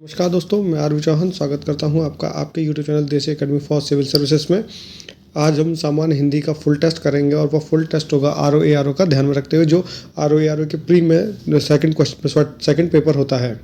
नमस्कार दोस्तों, मैं आरवी चौहान स्वागत करता हूं आपका आपके यूट्यूब चैनल देसी एकेडमी फॉर सिविल सर्विसेज में। आज हम सामान्य हिंदी का फुल टेस्ट करेंगे और वह फुल टेस्ट होगा RO का ध्यान में रखते हुए, जो RO के प्री में सेकंड पेपर होता है।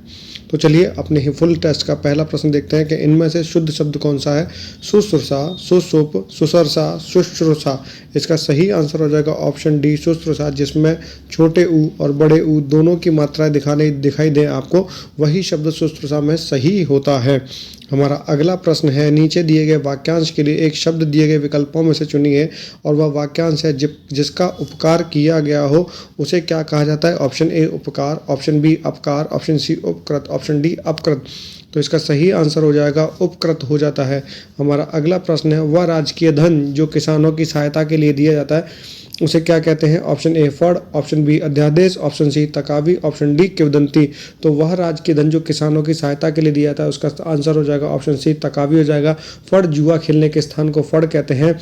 तो चलिए अपने ही फुल टेस्ट का पहला प्रश्न देखते हैं कि इनमें से शुद्ध शब्द कौन सा है। सुश्रुषा, सुसुप, सुसरसा, शुश्रूषा। इसका सही आंसर हो जाएगा ऑप्शन डी शुश्रूषा, जिसमें छोटे ऊ और बड़े ऊ दोनों की मात्राएं दिखाई दें आपको, वही शब्द शुश्रूषा में सही होता है। हमारा अगला प्रश्न है, नीचे दिए गए वाक्यांश के लिए एक शब्द दिए गए विकल्पों में से चुनिए और वह वाक्यांश है जिसका उपकार किया गया हो उसे क्या कहा जाता है। ऑप्शन ए उपकार, ऑप्शन बी अपकार, ऑप्शन सी उपकृत, ऑप्शन डी अपकृत। तो इसका सही आंसर हो जाएगा उपकृत हो जाता है। हमारा अगला प्रश्न है, वह राजकीय धन जो किसानों की सहायता के लिए दिया जाता है उसे क्या कहते हैं। ऑप्शन ए फड़, ऑप्शन बी अध्यादेश, ऑप्शन सी तकावी, ऑप्शन डी किंवदंती। तो वह राजकीय धन जो किसानों की सहायता के लिए दिया जाता है उसका आंसर हो जाएगा ऑप्शन सी तकावी हो जाएगा। फड़ जुआ खेलने के स्थान को फड़ कहते हैं।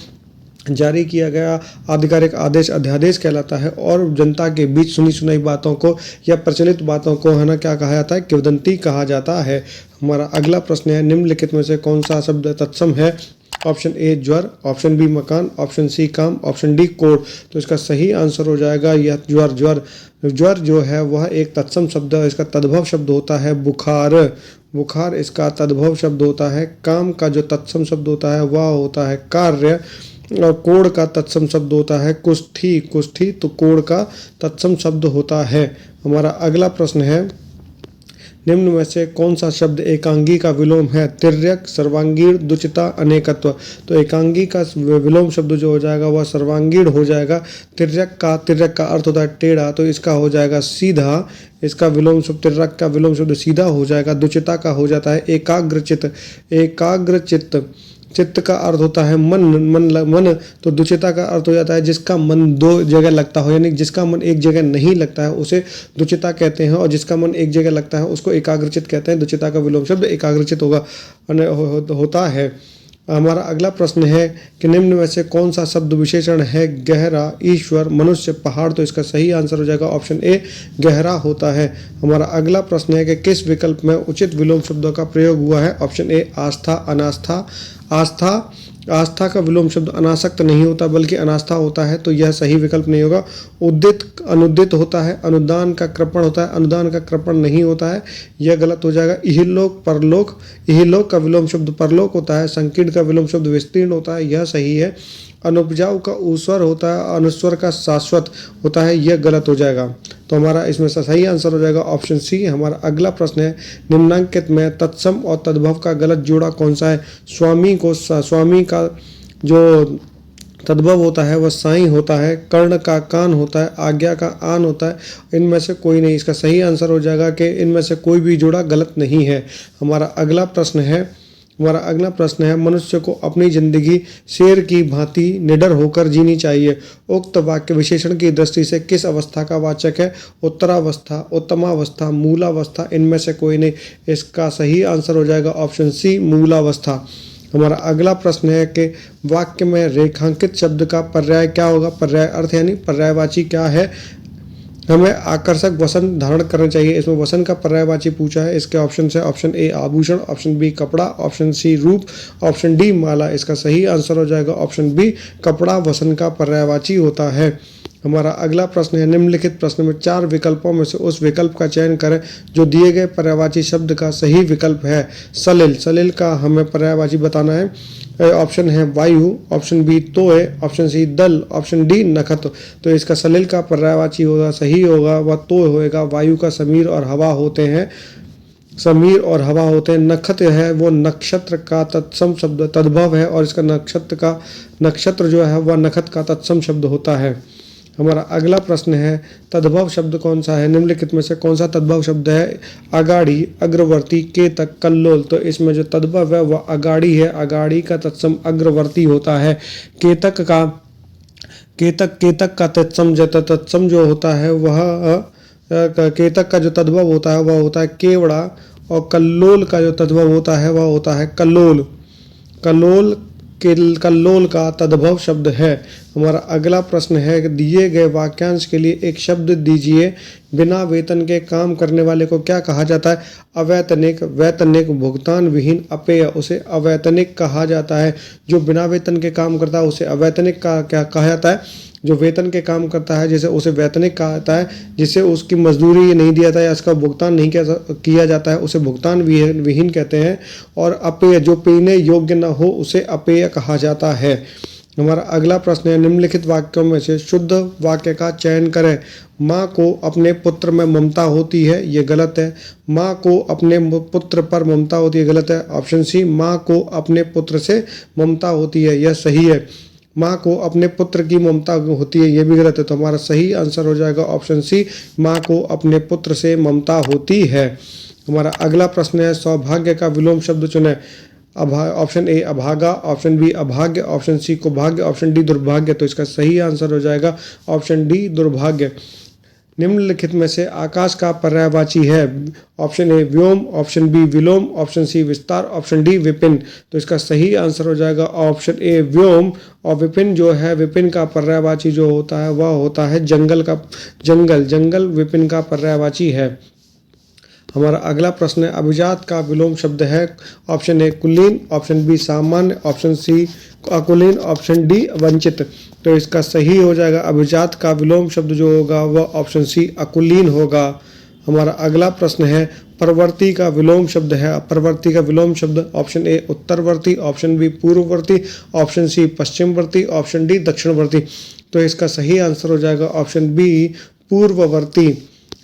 जारी किया गया आधिकारिक आदेश अध्यादेश कहलाता है और जनता के बीच सुनी सुनाई बातों को या प्रचलित बातों को है ना क्या कहा जाता है, किंवदंती कहा जाता है। हमारा अगला प्रश्न है, निम्नलिखित में से कौन सा शब्द तत्सम है। ऑप्शन ए ज्वर, ऑप्शन बी मकान, ऑप्शन सी काम, ऑप्शन डी कोड। तो इसका सही आंसर हो जाएगा यह ज्वर। ज्वर जो है वह एक तत्सम शब्द है। इसका तद्भव शब्द होता है बुखार। बुखार इसका तद्भव शब्द होता है। काम का जो तत्सम शब्द होता है वह होता है कार्य और कोड़ का तत्सम शब्द होता है कुष्ठी। कुष्ठी तो कोड़ का तत्सम शब्द होता है। हमारा अगला प्रश्न है, निम्न में से कौन सा शब्द एकांगी का विलोम है। तिर्यक, सर्वांगीण, दुचिता, अनेकत्व। तो एकांगी का विलोम शब्द जो हो जाएगा वह सर्वांगीण हो जाएगा। तिर्यक का अर्थ होता है टेढ़ा, तो इसका हो जाएगा सीधा। इसका विलोम शब्द तिर्यक का विलोम शब्द सीधा हो जाएगा। दुचिता का हो जाता है एकाग्रचित। एकाग्रचित्त, चित्त का अर्थ होता है मन। तो दुचिता का अर्थ हो जाता है जिसका मन दो जगह लगता हो, यानी जिसका मन एक जगह नहीं लगता है उसे दुचिता कहते हैं और जिसका मन एक जगह लगता है उसको एकाग्रचित कहते हैं। दुचिता का विलोम शब्द एकाग्रचित होता है। हमारा अगला प्रश्न है कि निम्न में से कौन सा शब्द विशेषण है गहरा, ईश्वर, मनुष्य, पहाड़। तो इसका सही आंसर हो जाएगा ऑप्शन ए गहरा होता है। हमारा अगला प्रश्न है कि किस विकल्प में उचित विलोम शब्दों का प्रयोग हुआ है। ऑप्शन ए आस्था, अनास्था। आस्था का विलोम शब्द अनासक्त नहीं होता बल्कि अनास्था होता है, तो यह सही विकल्प नहीं होगा। उदित अनुदित होता है। अनुदान का कृपण होता है, अनुदान का कृपण नहीं होता है, यह गलत हो जाएगा। इहलोक, परलोक। इहलोक का विलोम शब्द परलोक होता है। संकीर्ण का विलोम शब्द विस्तीर्ण होता है, यह सही है। अनुपजाऊ का ऊस्वर होता है, अनुस्वर का शाश्वत होता है, यह गलत हो जाएगा। तो हमारा इसमें से सही आंसर हो जाएगा ऑप्शन सी। हमारा अगला प्रश्न है, निम्नांकित में तत्सम और तद्भव का गलत जोड़ा कौन सा है। स्वामी का जो तद्भव होता है वह साई होता है। कर्ण का कान होता है। आज्ञा का आन होता है। इनमें से कोई नहीं। इसका सही आंसर हो जाएगा कि इनमें से कोई भी जोड़ा गलत नहीं है। हमारा अगला प्रश्न है, मनुष्य को अपनी जिंदगी शेर की भांति निडर होकर जीनी चाहिए। उक्त वाक्य विशेषण की दृष्टि से किस अवस्था का वाचक है। उत्तरावस्था, उत्तमावस्था, मूलावस्था। इनमें से कोई नहीं। इसका सही आंसर हो जाएगा ऑप्शन सी मूलावस्था। हमारा अगला प्रश्न है कि वाक्य में रेखांकित शब्द का पर्याय क्या होगा। पर्याय अर्थ यानी पर्यायवाची क्या है। हमें आकर्षक वसन धारण करना चाहिए। इसमें वसन का पर्यायवाची पूछा है। इसके ऑप्शन है ऑप्शन ए आभूषण, ऑप्शन बी कपड़ा, ऑप्शन सी रूप, ऑप्शन डी माला। इसका सही आंसर हो जाएगा ऑप्शन बी कपड़ा वसन का पर्यायवाची होता है। हमारा अगला प्रश्न है, निम्नलिखित प्रश्न में 4 विकल्पों में से उस विकल्प का चयन करें जो दिए गए पर्यायवाची शब्द का सही विकल्प है। सलिल, सलिल का हमें पर्यायवाची बताना है। ऑप्शन है वायु, ऑप्शन बी तोय, ऑप्शन सी दल, ऑप्शन डी नखत। तो इसका सलिल का पर्यायवाची होगा सही होगा वह तोय होएगा। वायु का समीर और हवा होते हैं। समीर और हवा होते हैं। नक्षत है वो नक्षत्र का तत्सम शब्द तद्भव है और इसका नक्षत्र जो है वह नखत का तत्सम शब्द होता है। हमारा अगला प्रश्न है, तद्भव शब्द कौन सा है। निम्नलिखित में से कौन सा तद्भव शब्द है। अगाड़ी, अग्रवर्ती, केतक, कल्लोल। तो इसमें जो तद्भव है वह अगाड़ी है। अगाड़ी का तत्सम अग्रवर्ती होता है। केतक का तत्सम जो होता है वह केतक का जो तद्भव होता है वह होता है केवड़ा और कल्लोल का जो तद्भव होता है वह होता है कल्लोल। कल्लोल कल्लोल का तद्भव शब्द है। हमारा अगला प्रश्न है कि दिए गए वाक्यांश के लिए एक शब्द दीजिए। बिना वेतन के काम करने वाले को क्या कहा जाता है? अवैतनिक, वैतनिक, भुगतान विहीन, अपेय, उसे अवैतनिक कहा जाता है। जो बिना वेतन के काम करता है उसे अवैतनिक का क्या कहा जाता है? जो वेतन के काम करता है जैसे उसे वैतनिक कहा जाता है। जिसे उसकी मजदूरी नहीं दिया जाता है या उसका भुगतान नहीं किया जाता है उसे भुगतान विहीन कहते हैं। और अपेय, जो पीने योग्य न हो उसे अपेय कहा जाता है। हमारा अगला प्रश्न है निम्नलिखित वाक्यों में से शुद्ध वाक्य का चयन करें। माँ को अपने पुत्र में ममता होती है, ये गलत है। माँ को अपने पुत्र पर ममता होती है, गलत है। ऑप्शन सी, माँ को अपने पुत्र से ममता होती है, यह सही है। माँ को अपने पुत्र की ममता होती है, ये भी गलत है। तो हमारा सही आंसर हो जाएगा ऑप्शन सी, माँ को अपने पुत्र से ममता होती है। हमारा अगला प्रश्न है सौभाग्य का विलोम शब्द चुनें। ऑप्शन ए अभागा, ऑप्शन बी अभाग्य, ऑप्शन सी कुभाग्य, ऑप्शन डी दुर्भाग्य। तो इसका सही आंसर हो जाएगा ऑप्शन डी दुर्भाग्य। निम्नलिखित में से आकाश का पर्यायवाची है। ऑप्शन ए व्योम, ऑप्शन बी विलोम, ऑप्शन सी विस्तार, ऑप्शन डी विपिन। तो इसका सही आंसर हो जाएगा ऑप्शन ए व्योम। और विपिन जो है, विपिन का पर्यायवाची जो होता है वह होता है जंगल का, जंगल विपिन का पर्यायवाची है। हमारा अगला प्रश्न है अभिजात का विलोम शब्द है। ऑप्शन ए कुलीन, ऑप्शन बी सामान्य, ऑप्शन सी अकुलीन, ऑप्शन डी वंचित। तो इसका सही हो जाएगा अभिजात का विलोम शब्द जो होगा वह ऑप्शन सी अकुलीन होगा। हमारा अगला प्रश्न है परवर्ती का विलोम शब्द है। परवर्ती का विलोम शब्द ऑप्शन ए उत्तरवर्ती, ऑप्शन बी पूर्ववर्ती, ऑप्शन सी पश्चिमवर्ती, ऑप्शन डी दक्षिणवर्ती। तो इसका सही आंसर हो जाएगा ऑप्शन बी पूर्ववर्ती।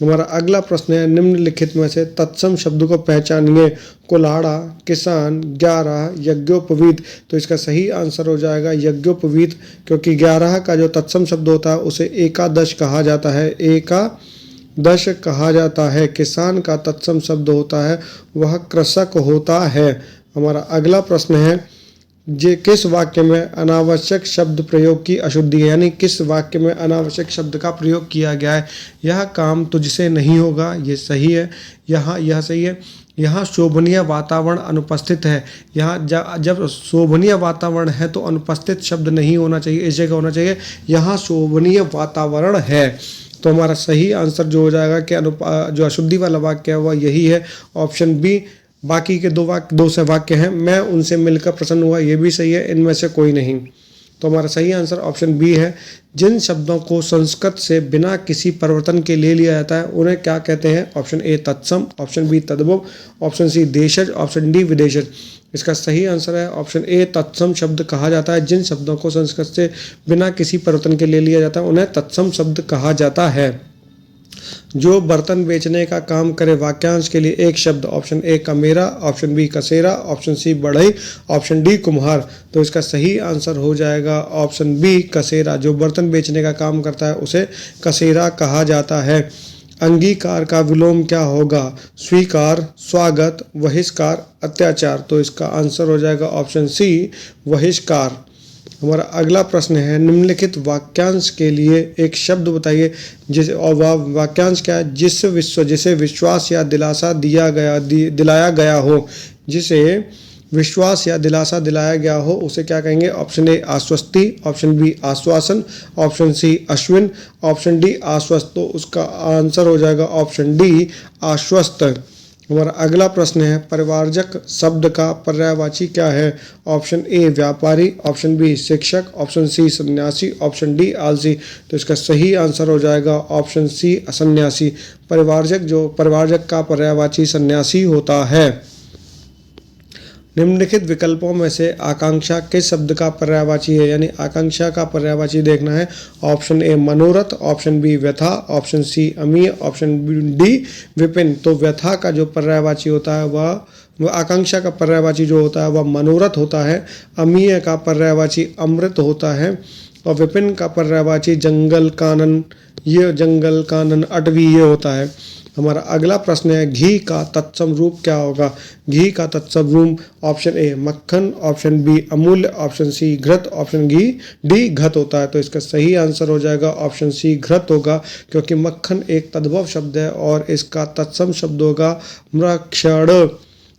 हमारा अगला प्रश्न है निम्नलिखित में से तत्सम शब्द को पहचानिए। कुल्हाड़ा, किसान, 11, यज्ञोपवीत। तो इसका सही आंसर हो जाएगा यज्ञोपवीत, क्योंकि 11 का जो तत्सम शब्द होता है उसे एकादश कहा जाता है, एकादश कहा जाता है। किसान का तत्सम शब्द होता है वह कृषक होता है। हमारा अगला प्रश्न है जे किस वाक्य में अनावश्यक शब्द प्रयोग की अशुद्धि है, यानी किस वाक्य में अनावश्यक शब्द का प्रयोग किया गया है। यह काम तुझसे नहीं होगा, ये सही है। यह सही है। यहाँ शोभनीय वातावरण अनुपस्थित है। यहाँ जब शोभनीय वातावरण है तो अनुपस्थित शब्द नहीं होना चाहिए, इस जगह होना चाहिए यहाँ शोभनीय वातावरण है। तो हमारा सही आंसर जो हो जाएगा कि जो अशुद्धि वाला वाक्य है वह यही है, ऑप्शन बी। बाकी के दो से वाक्य हैं, मैं उनसे मिलकर प्रसन्न हुआ, ये भी सही है, इनमें से कोई नहीं। तो हमारा सही आंसर ऑप्शन बी है। जिन शब्दों को संस्कृत से बिना किसी परिवर्तन के ले लिया जाता है उन्हें क्या कहते हैं? ऑप्शन ए तत्सम, ऑप्शन बी तद्भव, ऑप्शन सी देशज, ऑप्शन डी विदेशज। इसका सही आंसर है ऑप्शन ए तत्सम शब्द कहा जाता है। जिन शब्दों को संस्कृत से बिना किसी परिवर्तन के ले लिया जाता है उन्हें तत्सम शब्द कहा जाता है। जो बर्तन बेचने का काम करे वाक्यांश के लिए एक शब्द। ऑप्शन ए कमेरा, ऑप्शन बी कसेरा, ऑप्शन सी बढ़ई, ऑप्शन डी कुम्हार। तो इसका सही आंसर हो जाएगा ऑप्शन बी कसेरा। जो बर्तन बेचने का काम करता है उसे कसेरा कहा जाता है। अंगीकार का विलोम क्या होगा? स्वीकार, स्वागत, बहिष्कार, अत्याचार। तो इसका आंसर हो जाएगा ऑप्शन सी बहिष्कार। हमारा अगला प्रश्न है निम्नलिखित वाक्यांश के लिए एक शब्द बताइए जिसे, और वह वाक्यांश क्या है? जिसे विश्वास या दिलासा दिलाया गया हो। जिसे विश्वास या दिलासा दिलाया गया हो उसे क्या कहेंगे? ऑप्शन ए आश्वस्ति, ऑप्शन बी आश्वासन, ऑप्शन सी अश्विन, ऑप्शन डी आश्वस्त। तो उसका आंसर हो जाएगा ऑप्शन डी आश्वस्त। हमारा अगला प्रश्न है परिवारजक शब्द का पर्यायवाची क्या है? ऑप्शन ए व्यापारी, ऑप्शन बी शिक्षक, ऑप्शन सी सन्यासी, ऑप्शन डी आलसी। तो इसका सही आंसर हो जाएगा ऑप्शन सी सन्यासी। परिवारजक का पर्यायवाची सन्यासी होता है। निम्नलिखित विकल्पों में से आकांक्षा किस शब्द का पर्यायवाची है? यानी आकांक्षा का पर्यायवाची देखना है। ऑप्शन ए मनोरथ, ऑप्शन बी व्यथा, option C अमीय, option D Vipin. तो व्यथा का जो पर्यायवाची होता है वह आकांक्षा का पर्यायवाची जो होता है वह मनोरथ होता है। अमीय का पर्यायवाची अमृत होता है। और विपिन का पर्यायवाची जंगल कानन अटवी ये होता है। हमारा अगला प्रश्न है घी का तत्सम रूप क्या होगा? घी का तत्सम रूप ऑप्शन ए मक्खन, ऑप्शन बी अमूल्य, ऑप्शन सी घृत, ऑप्शन डी घृत होता है। तो इसका सही आंसर हो जाएगा ऑप्शन सी घृत होगा, क्योंकि मक्खन एक तद्भव शब्द है और इसका तत्सम शब्द होगा मृक्षण।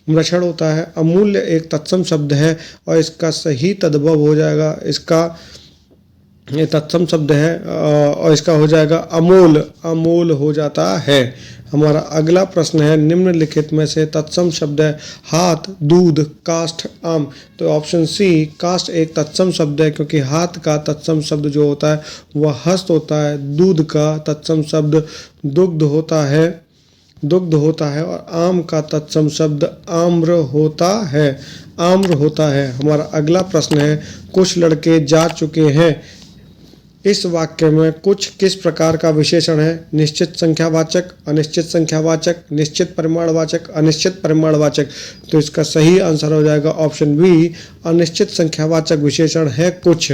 मृषण होता है। अमूल्य एक तत्सम शब्द है और इसका सही तद्भव हो जाएगा, इसका ये तत्सम शब्द है और इसका हो जाएगा अमोल, अमोल हो जाता है। हमारा अगला प्रश्न है निम्नलिखित में से तत्सम शब्द है हाथ, दूध, काष्ठ, आम। तो ऑप्शन सी काष्ठ एक तत्सम शब्द है, क्योंकि हाथ का तत्सम शब्द जो होता है वह हस्त होता है। दूध का तत्सम शब्द दुग्ध होता है, दुग्ध होता है। और आम का तत्सम शब्द आम्र होता है, आम्र होता है। हमारा अगला प्रश्न है कुछ लड़के जा चुके हैं, इस वाक्य में कुछ किस प्रकार का विशेषण है? निश्चित संख्यावाचक, अनिश्चित संख्यावाचक, निश्चित परिमाणवाचक, अनिश्चित परिमाणवाचक। तो इसका सही आंसर हो जाएगा ऑप्शन बी, अनिश्चित संख्यावाचक विशेषण है कुछ।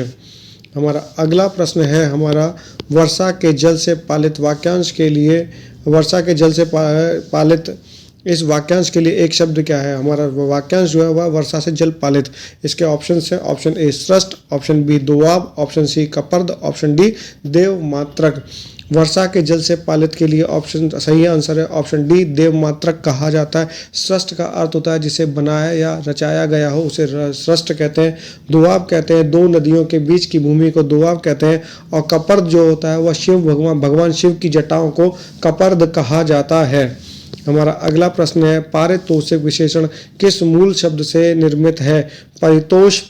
हमारा अगला प्रश्न है हमारा वर्षा के जल से पालित वाक्यांश के लिए, वर्षा के जल से पालित इस वाक्यांश के लिए एक शब्द क्या है? हमारा वाक्यांश जो है वह वर्षा से जल पालित। इसके ऑप्शन है ऑप्शन ए सृष्ट, ऑप्शन बी दोआब, ऑप्शन सी कपर्द, ऑप्शन डी देवमात्रक। वर्षा के जल से पालित के लिए ऑप्शन सही आंसर है ऑप्शन डी देवमात्रक कहा जाता है। सृष्ट का अर्थ होता है जिसे बनाया या रचाया गया हो, उसे सृष्ट कहते हैं। दोआब कहते हैं दो नदियों के बीच की भूमि को दोआब कहते हैं। और कपर्द जो होता है वह शिव भगवान शिव की जटाओं को कपर्द कहा जाता है। हमारा अगला प्रश्न है पारितोषिक विशेषण किस मूल शब्द से निर्मित है? परितोष,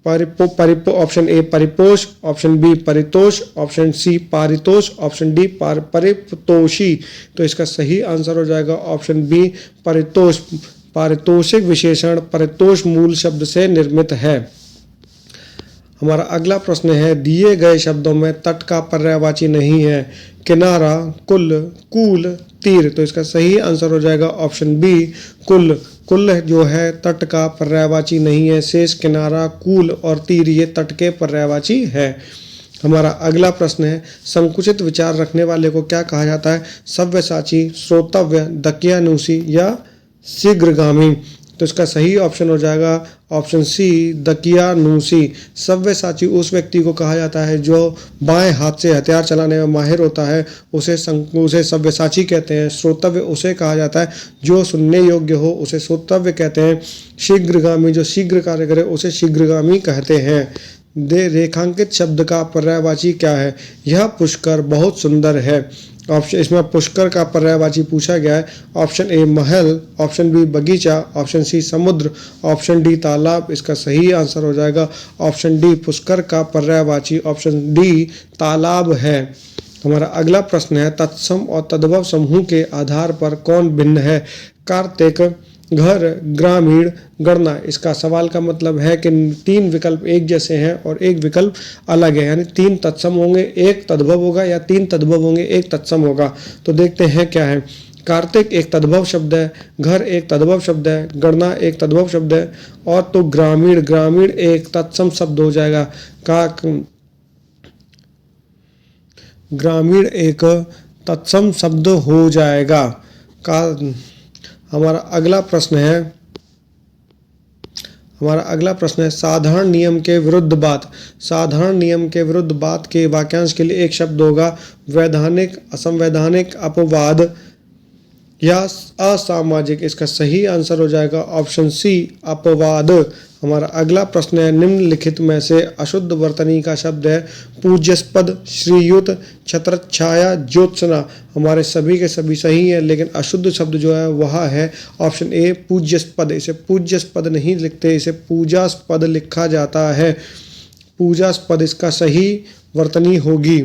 ऑप्शन ए परिपोष, ऑप्शन बी परितोष, ऑप्शन सी पारितोष, ऑप्शन डी परितोषी। तो इसका सही आंसर हो जाएगा ऑप्शन बी परितोष। पारितोषिक विशेषण परितोष मूल शब्द से निर्मित है। हमारा अगला प्रश्न है दिए गए शब्दों में तट का पर्यायवाची नहीं है। किनारा, कुल, कूल, तीर। तो इसका सही आंसर हो जाएगा ऑप्शन बी कुल। कुल जो है तट का पर्यायवाची नहीं है। शेष, किनारा, कूल और तीर ये तट के पर्यायवाची है। हमारा अगला प्रश्न है संकुचित विचार रखने वाले को क्या कहा जाता है? सव्यसाची, श्रोतव्य, दकियानुसी या शीघ्रगामी। तो इसका सही ऑप्शन हो जाएगा ऑप्शन सी दकियानुसी। सव्यसाची उस व्यक्ति को कहा जाता है जो बाएं हाथ से हथियार चलाने में माहिर होता है, उसे सव्यसाची कहते हैं। श्रोतव्य उसे कहा जाता है जो सुनने योग्य हो, उसे श्रोतव्य कहते हैं। शीघ्रगामी जो शीघ्र कार्य करे उसे शीघ्रगामी कहते हैं। रेखांकित शब्द का पर्यायवाची क्या है? यह पुष्कर बहुत सुंदर है। ऑप्शन इसमें पुष्कर का पर्यायवाची पूछा गया है। ऑप्शन ए महल, ऑप्शन बी बगीचा, ऑप्शन सी समुद्र, ऑप्शन डी तालाब। इसका सही आंसर हो जाएगा ऑप्शन डी पुष्कर का पर्यायवाची ऑप्शन डी तालाब है। हमारा अगला प्रश्न है तत्सम और तद्भव समूह के आधार पर कौन भिन्न है? कार्तिक, घर, ग्रामीण, गणना। इसका सवाल का मतलब है कि तीन विकल्प एक जैसे हैं और एक विकल्प अलग है, यानी तीन तत्सम होंगे एक तद्भव होगा या तीन तद्भव होंगे एक तत्सम होगा। तो देखते हैं क्या है। कार्तिक एक तद्भव शब्द है, घर एक तद्भव शब्द है, गणना एक तद्भव शब्द है और तो ग्रामीण, ग्रामीण एक तत्सम शब्द हो जाएगा। ग्रामीण एक तत्सम शब्द हो जाएगा। हमारा अगला प्रश्न है साधारण नियम के विरुद्ध बात। साधारण नियम के विरुद्ध बात के वाक्यांश के लिए एक शब्द होगा वैधानिक, असंवैधानिक, अपवाद या असामाजिक। इसका सही आंसर हो जाएगा ऑप्शन सी अपवाद। हमारा अगला प्रश्न है निम्नलिखित में से अशुद्ध वर्तनी का शब्द है पूज्यस्पद, श्रीयुत, छत्रछाया, ज्योत्सना। हमारे सभी के सभी सही है, लेकिन अशुद्ध शब्द जो है वह है ऑप्शन ए पूज्यस्पद। इसे पूज्यस्पद नहीं लिखते, इसे पूजास्पद लिखा जाता है। पूजास्पद इसका सही वर्तनी होगी।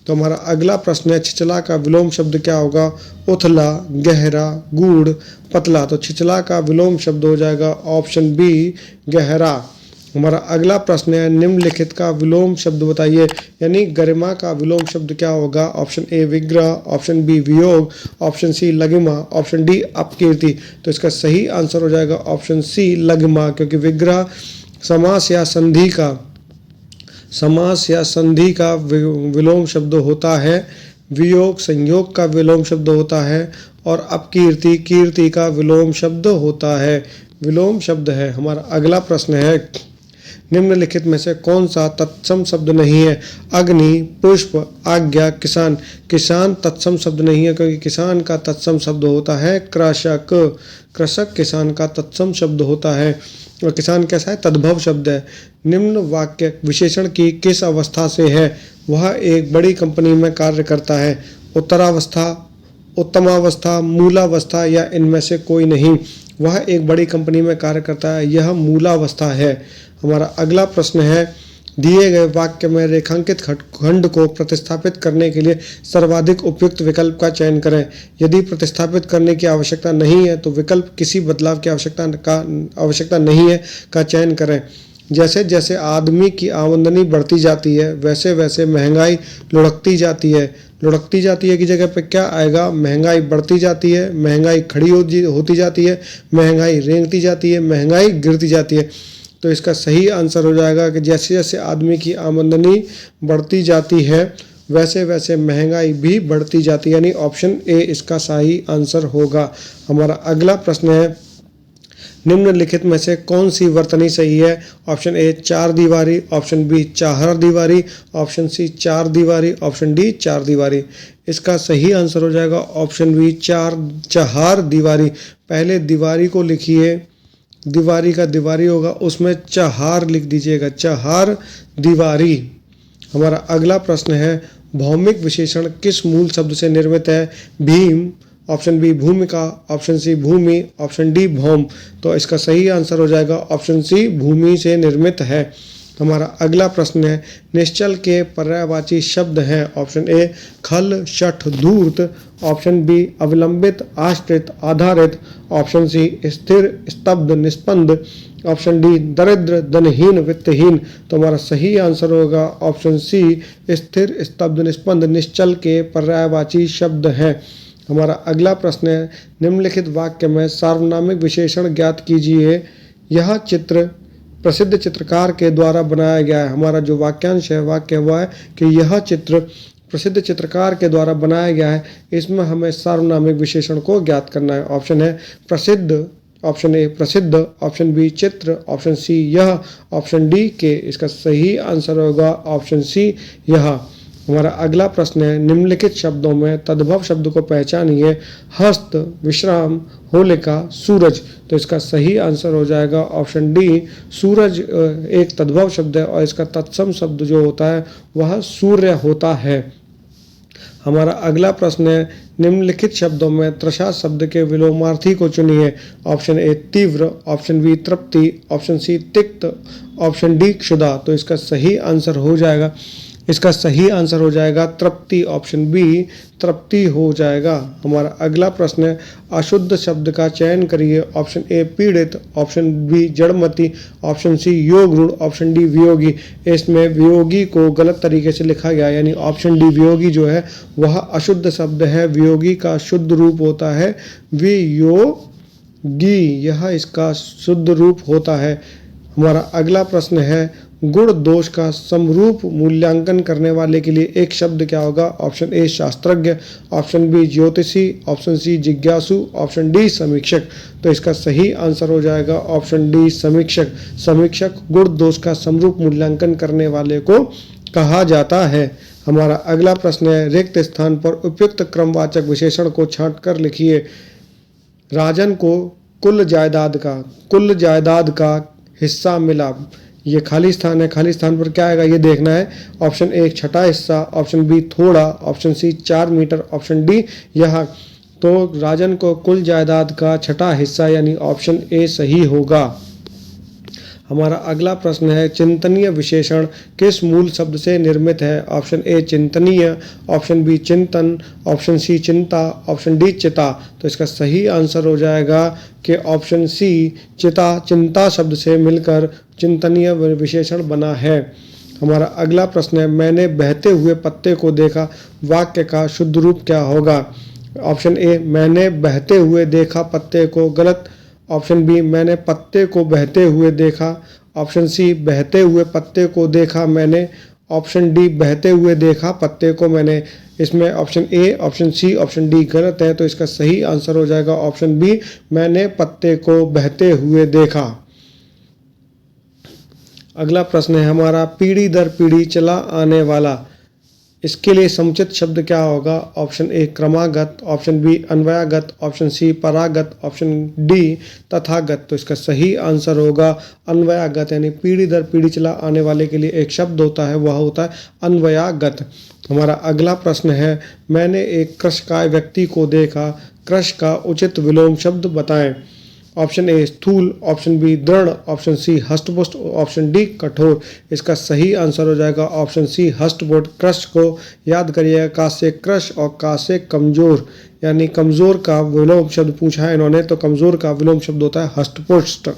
तो हमारा अगला प्रश्न है छिछला का विलोम शब्द क्या होगा? उथला, गहरा, गूढ़, पतला। तो छिछला का विलोम शब्द हो जाएगा ऑप्शन बी गहरा। हमारा अगला प्रश्न है निम्नलिखित का विलोम शब्द बताइए, यानी गरिमा का विलोम शब्द क्या होगा? ऑप्शन ए विग्रह, ऑप्शन बी वियोग, ऑप्शन सी लगिमा, ऑप्शन डी अपकीर्ति। तो इसका सही आंसर हो जाएगा ऑप्शन सी लगिमा, क्योंकि विग्रह समास या संधि का विलोम शब्द होता है, वियोग संयोग का विलोम शब्द होता है और अपकीर्ति कीर्ति का विलोम शब्द होता है, विलोम शब्द है। हमारा अगला प्रश्न है निम्नलिखित में से कौन सा तत्सम शब्द नहीं है? अग्नि, पुष्प, आज्ञा, किसान। किसान तत्सम शब्द नहीं है क्योंकि किसान का तत्सम शब्द होता है कृषक। कृषक किसान का तत्सम शब्द होता है और किसान कैसा है? तद्भव शब्द है। निम्न वाक्य विशेषण की किस अवस्था से है? वह एक बड़ी कंपनी में कार्य करता है। उत्तरावस्था, उत्तमावस्था, मूलावस्था या इनमें से कोई नहीं। वह एक बड़ी कंपनी में कार्य करता है, यह मूलावस्था है। हमारा अगला प्रश्न है, दिए गए वाक्य में रेखांकित खंड को प्रतिस्थापित करने के लिए सर्वाधिक उपयुक्त विकल्प का चयन करें। यदि प्रतिस्थापित करने की आवश्यकता नहीं है तो विकल्प किसी बदलाव की आवश्यकता नहीं है का चयन करें। जैसे जैसे आदमी की आमदनी बढ़ती जाती है वैसे वैसे महंगाई लुढ़कती जाती है। लुढ़कती जाती है की जगह पे क्या आएगा? महंगाई बढ़ती जाती है, महंगाई खड़ी होती जाती है, महंगाई रेंगती जाती है, महंगाई गिरती जाती है। तो इसका सही आंसर हो जाएगा कि जैसे जैसे आदमी की आमदनी बढ़ती जाती है वैसे वैसे महंगाई भी बढ़ती जाती है, यानी ऑप्शन ए इसका सही आंसर होगा। हमारा अगला प्रश्न है, निम्नलिखित में से कौन सी वर्तनी सही है? ऑप्शन ए 4 दीवारी, ऑप्शन बी 4 दीवारी, ऑप्शन सी 4 दीवारी, ऑप्शन डी 4 दीवारी। इसका सही आंसर हो जाएगा ऑप्शन बी 4 दीवारी। पहले दीवारी को लिखिए, दीवारी का दीवारी होगा उसमें 4 लिख दीजिएगा, 4 दीवारी। हमारा अगला प्रश्न है, भौमिक विशेषण किस मूल शब्द से निर्मित है? भीम, ऑप्शन बी भूमिका, ऑप्शन सी भूमि, ऑप्शन डी भौम। तो इसका सही आंसर हो जाएगा ऑप्शन सी भूमि से निर्मित है। हमारा अगला प्रश्न है, निश्चल के पर्यायवाची शब्द हैं। ऑप्शन ए खल, शठ, धूर्त, ऑप्शन बी अविलंबित, आश्रित, आधारित, ऑप्शन सी स्थिर, स्तब्ध, निस्पंद, ऑप्शन डी दरिद्र, धनहीन, वित्तहीन। तो हमारा सही आंसर होगा ऑप्शन सी स्थिर, स्तब्ध, निस्पंद निश्चल के पर्यायवाची शब्द हैं। हमारा अगला प्रश्न है, निम्नलिखित वाक्य में सार्वनामिक विशेषण ज्ञात कीजिए। यह चित्र प्रसिद्ध चित्रकार के द्वारा बनाया गया है। हमारा जो वाक्यांश है वाक्य हुआ है कि यह चित्र प्रसिद्ध चित्रकार के द्वारा बनाया गया है। इसमें हमें सार्वनामिक विशेषण को ज्ञात करना है। ऑप्शन है प्रसिद्ध, ऑप्शन ए प्रसिद्ध, ऑप्शन बी चित्र, ऑप्शन सी यह, ऑप्शन डी के। इसका सही आंसर होगा ऑप्शन सी यह। हमारा अगला प्रश्न है, निम्नलिखित शब्दों में तद्भव शब्द को पहचानिए। हस्त, विश्राम, होलिका, सूरज। तो इसका सही आंसर हो जाएगा ऑप्शन डी सूरज एक तद्भव शब्द है और इसका तत्सम शब्द जो होता है वह सूर्य होता है। हमारा अगला प्रश्न है, निम्नलिखित शब्दों में तृषा शब्द के विलोमार्थी को चुनिए। ऑप्शन ए तीव्र, ऑप्शन बी तृप्ति, ऑप्शन सी तिक्त, ऑप्शन डी क्षुधा। तो इसका सही आंसर हो जाएगा तृप्ति, ऑप्शन बी तृप्ति हो जाएगा। हमारा अगला प्रश्न है, अशुद्ध शब्द का चयन करिए। ऑप्शन ए पीड़ित, ऑप्शन बी जड़मति, ऑप्शन सी योग रूढ़, ऑप्शन डी वियोगी। इसमें वियोगी को गलत तरीके से लिखा गया, यानी ऑप्शन डी वियोगी जो है वह अशुद्ध शब्द है। वियोगी का शुद्ध रूप होता है वियोगी, यह इसका शुद्ध रूप होता है। हमारा अगला प्रश्न है, गुण दोष का समरूप मूल्यांकन करने वाले के लिए एक शब्द क्या होगा? ऑप्शन ए शास्त्रज्ञ, ऑप्शन बी ज्योतिषी, ऑप्शन सी जिज्ञासु, ऑप्शन डी समीक्षक। तो इसका सही आंसर हो जाएगा ऑप्शन डी समीक्षक। समीक्षक गुण दोष का समरूप मूल्यांकन करने वाले को कहा जाता है। हमारा अगला प्रश्न है, रिक्त स्थान पर उपयुक्त क्रमवाचक विशेषण को छांट कर लिखिए। राजन को कुल जायदाद का हिस्सा मिला। ये खाली स्थान है, खाली स्थान पर क्या आएगा ये देखना है। ऑप्शन ए छठा हिस्सा, ऑप्शन बी थोड़ा, option C 4 metre, option D यह। तो राजन को कुल जायदाद का छठा हिस्सा यानी ऑप्शन ए सही होगा। हमारा अगला प्रश्न है, चिंतनीय विशेषण किस मूल शब्द से निर्मित है? ऑप्शन ए चिंतनीय, ऑप्शन बी चिंतन, ऑप्शन सी चिंता, ऑप्शन डी चिता। तो इसका सही आंसर हो जाएगा कि ऑप्शन सी चिंता शब्द से मिलकर चिंतनीय विशेषण बना है। हमारा अगला प्रश्न है, मैंने बहते हुए पत्ते को देखा। वाक्य का शुद्ध रूप क्या होगा? ऑप्शन ए मैंने बहते हुए देखा पत्ते को, गलत। ऑप्शन बी मैंने पत्ते को बहते हुए देखा, ऑप्शन सी बहते हुए पत्ते को देखा मैंने, ऑप्शन डी बहते हुए देखा पत्ते को मैंने। इसमें option A, option C, option D गलत है। तो इसका सही आंसर हो जाएगा ऑप्शन बी मैंने पत्ते को बहते हुए देखा। अगला प्रश्न है हमारा, पीढ़ी दर पीढ़ी चला आने वाला, इसके लिए समुचित शब्द क्या होगा? ऑप्शन ए क्रमागत, ऑप्शन बी अन्वयागत, ऑप्शन सी परागत, ऑप्शन डी तथागत। तो इसका सही आंसर होगा अन्वयागत, यानी पीढ़ी दर पीढ़ी चला आने वाले के लिए एक शब्द होता है, वह होता है अन्वयागत। हमारा अगला प्रश्न है, मैंने एक कृशकाय व्यक्ति को देखा, कृश का उचित विलोम शब्द बताएं। ऑप्शन ए स्थूल, ऑप्शन बी दृढ़, ऑप्शन सी हष्टपुष्ट, ऑप्शन डी कठोर। इसका सही आंसर हो जाएगा ऑप्शन सी हष्टपुष्ट। कृश को याद करिएगा, का से कृश और का से कमजोर, यानी कमजोर का विलोम शब्द पूछा है इन्होंने, तो कमजोर का विलोम शब्द होता है हष्टपुष्ट।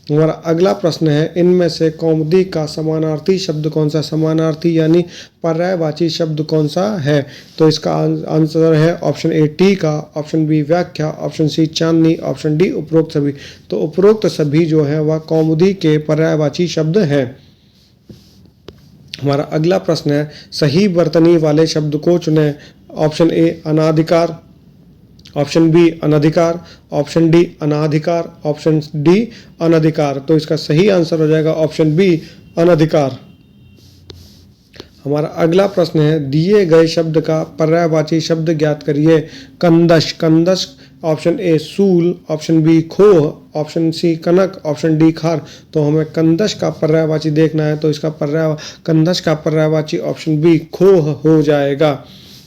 हमारा अगला प्रश्न है, इनमें से कौमुदी का समानार्थी शब्द कौन सा? समानार्थी यानी पर्यायवाची शब्द कौन सा है? तो इसका आंसर है ऑप्शन ए टीका, ऑप्शन बी व्याख्या, ऑप्शन सी चांदनी, ऑप्शन डी उपरोक्त सभी। तो उपरोक्त सभी जो है वह कौमुदी के पर्यायवाची शब्द है। हमारा अगला प्रश्न है, सही वर्तनी वाले शब्द को चुनें। ऑप्शन ए अनाधिकार, ऑप्शन बी अनधिकार, ऑप्शन डी अनाधिकार, ऑप्शन डी अनधिकार। तो इसका सही आंसर हो जाएगा ऑप्शन बी अनधिकार। हमारा अगला प्रश्न है, दिए गए शब्द का पर्यायवाची शब्द ज्ञात करिए। कंदश, कंदश, ऑप्शन ए सूल, ऑप्शन बी खोह, ऑप्शन सी कनक, ऑप्शन डी खार। तो हमें कंदश का पर्यायवाची देखना है, तो इसका कंदश का पर्यायवाची ऑप्शन बी खोह हो जाएगा।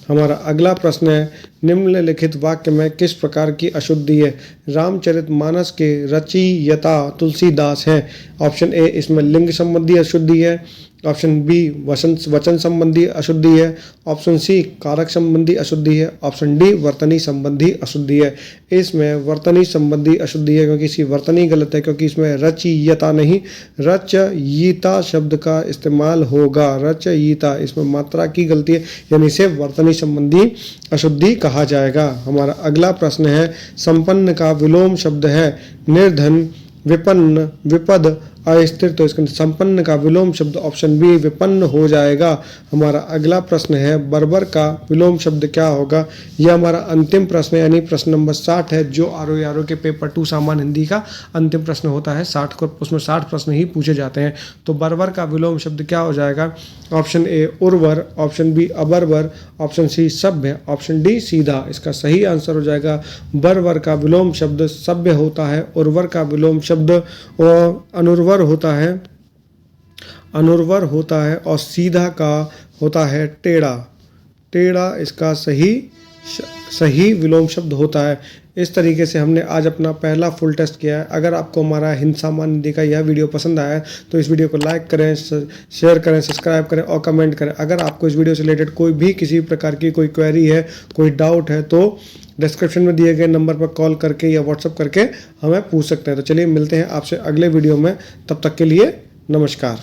हमारा अगला प्रश्न है, निम्नलिखित वाक्य में किस प्रकार की अशुद्धि है? रामचरितमानस के रचयिता तुलसीदास हैं। ऑप्शन ए इसमें लिंग संबंधी अशुद्धि है, ऑप्शन बी वचन संबंधी अशुद्धि है, ऑप्शन सी कारक संबंधी अशुद्धि है, ऑप्शन डी वर्तनी संबंधी अशुद्धि है। इसमें वर्तनी संबंधी अशुद्धि है, क्योंकि इसकी वर्तनी गलत है, क्योंकि इसमें रचयिता नहीं रचयिता शब्द का इस्तेमाल होगा। रचयिता, इसमें मात्रा की गलती है, यानी इसे वर्तनी संबंधी अशुद्धि कहा जाएगा। हमारा अगला प्रश्न है, संपन्न का विलोम शब्द है निर्धन, विपन्न, विपद, अस्थिर। तो इसका संपन्न का विलोम शब्द ऑप्शन बी विपन्न हो जाएगा। हमारा अगला प्रश्न है, बर्बर का विलोम शब्द क्या होगा? यह हमारा अंतिम प्रश्न है, यानी प्रश्न नंबर 60 है, जो आरओ के पेपर 2 सामान्य हिंदी का अंतिम प्रश्न होता है। 60 को उसमें 60 प्रश्न ही पूछे जाते हैं। तो बर्बर का विलोम शब्द क्या हो जाएगा? ऑप्शन ए उर्वर, ऑप्शन बी अबर्बर, ऑप्शन सी सभ्य, ऑप्शन डी सीधा। इसका सही आंसर हो जाएगा बर्बर का विलोम शब्द सभ्य होता है, उर्वर का विलोम शब्द अनुर्वर होता है, अनुर्वर होता है, और सीधा का होता है टेढ़ा। टेढ़ा इसका सही विलोम शब्द होता है। इस तरीके से हमने आज अपना पहला फुल टेस्ट किया है। अगर आपको हमारा हिंदी सामान्य हिंदी का यह वीडियो पसंद आया है तो इस वीडियो को लाइक करें, शेयर करें, सब्सक्राइब करें और कमेंट करें। अगर आपको इस वीडियो से रिलेटेड कोई भी किसी प्रकार की कोई क्वेरी है, कोई डाउट है, तो डिस्क्रिप्शन में दिए गए नंबर पर कॉल करके या व्हाट्सएप करके हमें पूछ सकते हैं। तो चलिए मिलते हैं आपसे अगले वीडियो में, तब तक के लिए नमस्कार।